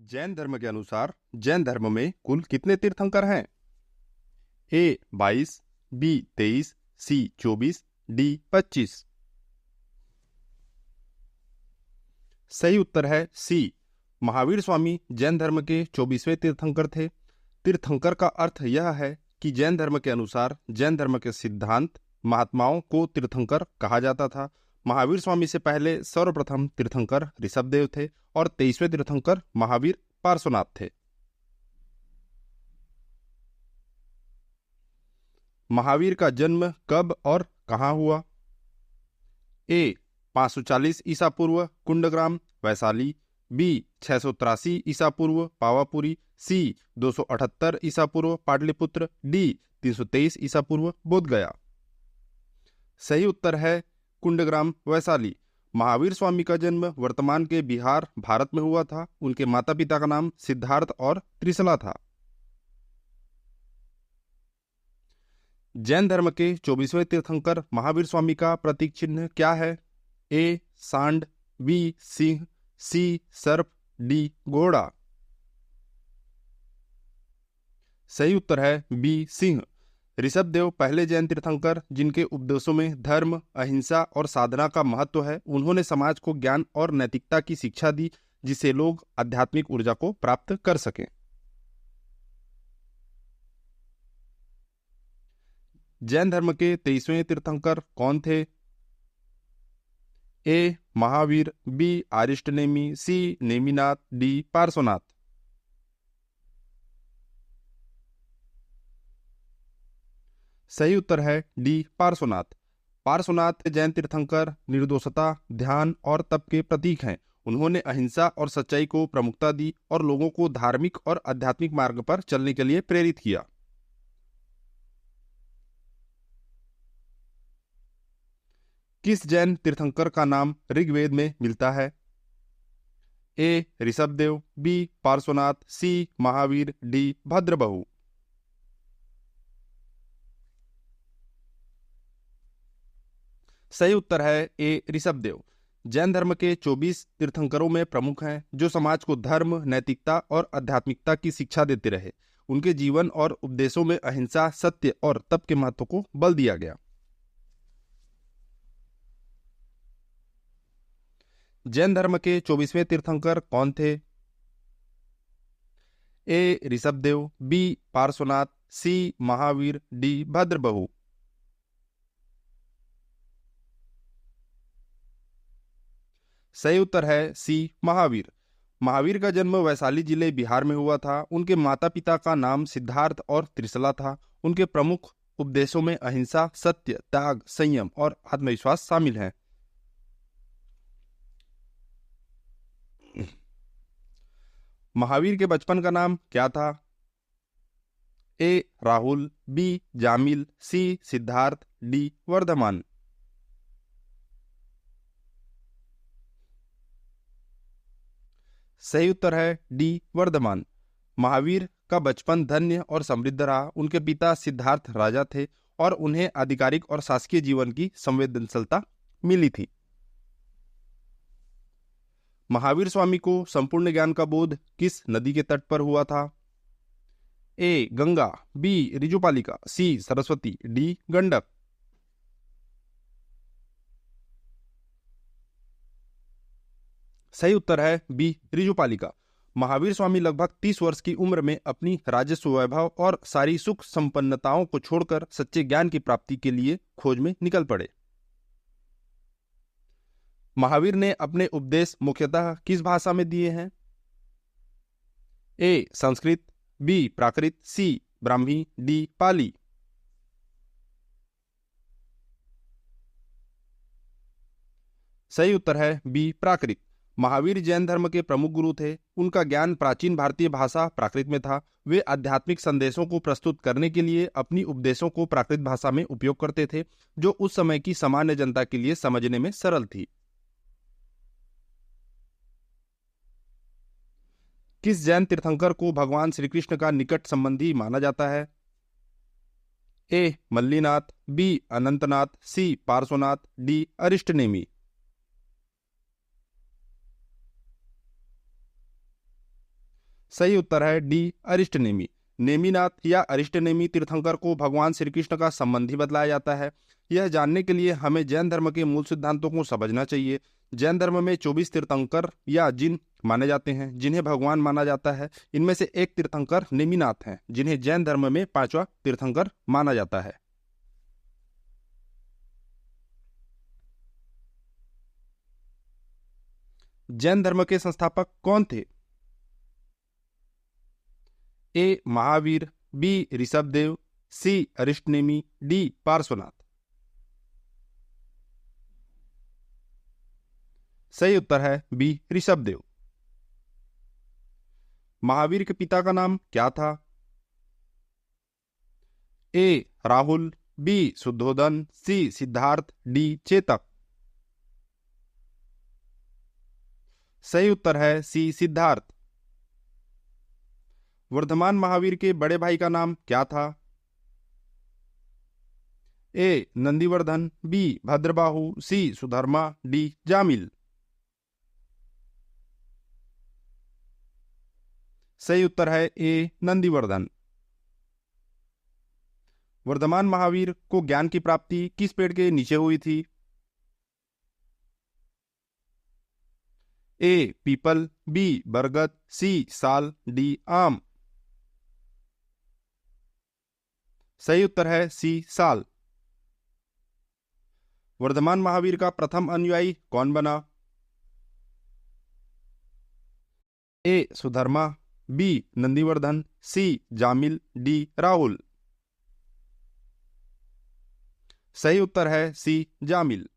जैन धर्म के अनुसार जैन धर्म में कुल कितने तीर्थंकर हैं? ए 22, बी 23, सी 24, डी 25। सही उत्तर है सी। महावीर स्वामी जैन धर्म के 24वें तीर्थंकर थे। तीर्थंकर का अर्थ यह है कि जैन धर्म के अनुसार जैन धर्म के सिद्धांत महात्माओं को तीर्थंकर कहा जाता था। महावीर स्वामी से पहले सर्वप्रथम तीर्थंकर ऋषभदेव थे और 23वें तीर्थंकर महावीर पार्श्वनाथ थे। महावीर का जन्म कब और कहाँ हुआ? ए 540 ईसा पूर्व कुंडग्राम वैशाली, बी 683 ईसा पूर्व पावापुरी, सी 278 ईसा पूर्व पाटलिपुत्र, डी 323 ईसा पूर्व बोधगया। सही उत्तर है कुंडग्राम वैशाली। महावीर स्वामी का जन्म वर्तमान के बिहार भारत में हुआ था। उनके माता पिता का नाम सिद्धार्थ और त्रिशला था। जैन धर्म के 24वें तीर्थंकर महावीर स्वामी का प्रतीक चिन्ह क्या है? ए सांड, बी सिंह, सी सर्प, डी घोड़ा। सही उत्तर है बी सिंह। ऋषभदेव पहले जैन तीर्थंकर जिनके उपदेशों में धर्म, अहिंसा और साधना का महत्व है। उन्होंने समाज को ज्ञान और नैतिकता की शिक्षा दी जिससे लोग आध्यात्मिक ऊर्जा को प्राप्त कर सकें। जैन धर्म के 23वें तीर्थंकर कौन थे? ए महावीर, बी आरिष्टनेमी, सी नेमिनाथ, डी पार्श्वनाथ। सही उत्तर है डी पार्श्वनाथ। पार्श्वनाथ जैन तीर्थंकर निर्दोषता, ध्यान और तप के प्रतीक हैं। उन्होंने अहिंसा और सच्चाई को प्रमुखता दी और लोगों को धार्मिक और आध्यात्मिक मार्ग पर चलने के लिए प्रेरित किया। किस जैन तीर्थंकर का नाम ऋग्वेद में मिलता है? ए ऋषभदेव, बी पार्श्वनाथ, सी महावीर, डी भद्रबहु। सही उत्तर है ए ऋषभदेव। जैन धर्म के 24 तीर्थंकरों में प्रमुख हैं जो समाज को धर्म, नैतिकता और आध्यात्मिकता की शिक्षा देते रहे। उनके जीवन और उपदेशों में अहिंसा, सत्य और तप के महत्व को बल दिया गया। जैन धर्म के 24वें तीर्थंकर कौन थे? ए ऋषभदेव, बी पार्श्वनाथ, सी महावीर, डी भद्रबहु। सही उत्तर है सी महावीर। महावीर का जन्म वैशाली जिले बिहार में हुआ था। उनके माता पिता का नाम सिद्धार्थ और त्रिशला था। उनके प्रमुख उपदेशों में अहिंसा, सत्य, त्याग, संयम और आत्मविश्वास शामिल हैं। महावीर के बचपन का नाम क्या था? ए राहुल, बी जामिल, सी सिद्धार्थ, डी वर्धमान। सही उत्तर है डी वर्धमान। महावीर का बचपन धन्य और समृद्ध रहा। उनके पिता सिद्धार्थ राजा थे और उन्हें आधिकारिक और शासकीय जीवन की संवेदनशीलता मिली थी। महावीर स्वामी को संपूर्ण ज्ञान का बोध किस नदी के तट पर हुआ था? ए गंगा, बी ऋजुपालिका, सी सरस्वती, डी गंडक। सही उत्तर है बी ऋजुपालिका। महावीर स्वामी लगभग 30 वर्ष की उम्र में अपनी राजस्व वैभव और सारी सुख संपन्नताओं को छोड़कर सच्चे ज्ञान की प्राप्ति के लिए खोज में निकल पड़े। महावीर ने अपने उपदेश मुख्यतः किस भाषा में दिए हैं? ए संस्कृत, बी प्राकृत, सी ब्राह्मी, डी पाली। सही उत्तर है बी प्राकृत। महावीर जैन धर्म के प्रमुख गुरु थे। उनका ज्ञान प्राचीन भारतीय भाषा प्राकृत में था। वे आध्यात्मिक संदेशों को प्रस्तुत करने के लिए अपनी उपदेशों को प्राकृत भाषा में उपयोग करते थे जो उस समय की सामान्य जनता के लिए समझने में सरल थी। किस जैन तीर्थंकर को भगवान श्री कृष्ण का निकट संबंधी माना जाता है? ए मल्लीनाथ, बी अनंतनाथ, सी पार्श्वनाथ, डी अरिष्टनेमी। सही उत्तर है डी अरिष्टनेमी। नेमिनाथ या अरिष्टनेमी तीर्थंकर को भगवान श्री कृष्ण का संबंधी बतलाया जाता है। यह जानने के लिए हमें जैन धर्म के मूल सिद्धांतों को समझना चाहिए। जैन धर्म में 24 तीर्थंकर या जिन माने जाते हैं जिन्हें भगवान माना जाता है। इनमें से एक तीर्थंकर नेमिनाथ हैं जिन्हें जैन धर्म में 5वां तीर्थंकर माना जाता है। जैन धर्म के संस्थापक कौन थे? ए महावीर, बी ऋषभदेव, सी अरिष्टनेमी, डी पार्श्वनाथ। सही उत्तर है बी ऋषभदेव। महावीर के पिता का नाम क्या था? ए राहुल, बी शुद्धोदन, सी सिद्धार्थ, डी चेतक। सही उत्तर है सी सिद्धार्थ। वर्धमान महावीर के बड़े भाई का नाम क्या था? ए नंदीवर्धन, बी भद्रबाहु, सी सुधर्मा, डी जामिल। सही उत्तर है ए नंदीवर्धन। वर्धमान महावीर को ज्ञान की प्राप्ति किस पेड़ के नीचे हुई थी? ए पीपल, बी बरगद, सी साल, डी आम। सही उत्तर है सी साल। वर्धमान महावीर का प्रथम अनुयायी कौन बना? ए सुधर्मा, बी नंदीवर्धन, सी जामिल, डी राहुल। सही उत्तर है सी जामिल।